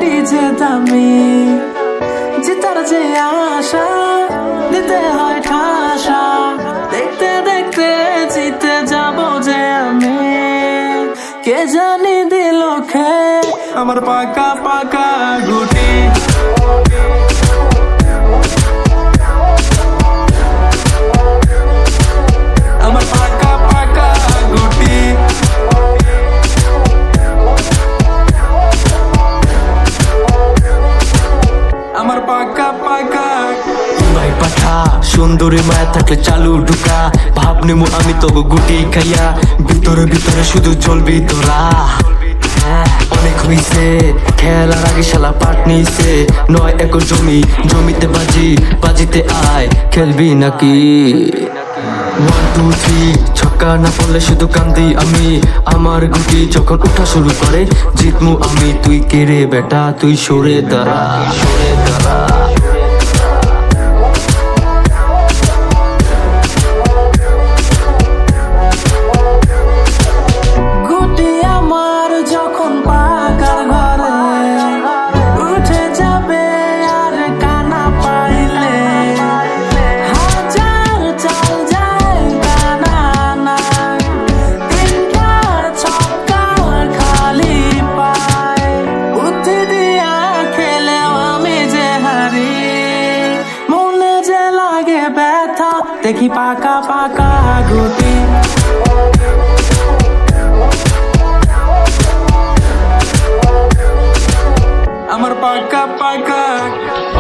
গুটি যে দামি, জিতার যে আশা দিতে হয় ঠাসা। দেখতে দেখতে জিতে যাব যে আমি, কে জানি দিল খে আমার পাকা পাকা গুটি। আমার পাকা পাকা গুটি। আমার পাকা পাকা। ভাই পাঠা সুন্দরী মায়া থাকলে চালু ঢুকা, ভাব নেমু আমি তো গুটি খাইয়া, ভিতরে ভিতরে শুধু চলবি তোরা। অনেক হইছে খেলার আগে শালা পাট নিছে, 9 একর জমি, জমিতে বাজি, বাজিতে আয়, খেলবি নাকি? 1 2 3 ছক্কা না পড়লে শুধু কান্দি আমি। আমার গুটি যখন উঠা শুরু করে জিতমু আমি। তুই কে রে বেটা, তুই সরে দাঁড়া, সরে দাঁড়া। গুটি আমার যখন পাকার ঘরে উঠে যাবে আর কানা পাইলে, হাজার চাল যায় কানা না, 3বার ছক্কার খালি পায়। বুদ্ধি দিয়া খেলেও আমি যে হারি, মনে যে লাগে ব্যথা দেখি পাকা পাকা গুটি। আমার পাকা পাকা।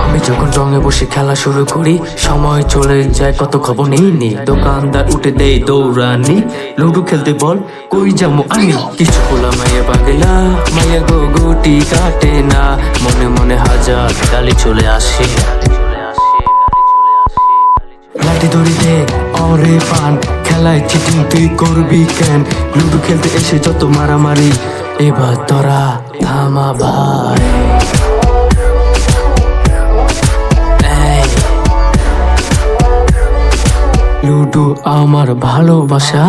আমি যখন রঙে বসে খেলা শুরু করি, সময় চলে যায় কত খবর নেই। দোকানদার উঠে দেয় দৌড়ানি, লুডু খেলতে বল কই যাবো আমি। কিছু পোলা মাইয়া পাগলা, মাইয়া গো গুটি কাটে না, মনে মনে হাজার গালি চলে আসে। লাঠি ধরিতে অরে পান, খেলায় চিটিং তুই করবি কেন? লুডু খেলতে এসে যত মারামারি, এবার তোরা থামা ভাই। লুডু আমার ভালোবাসা।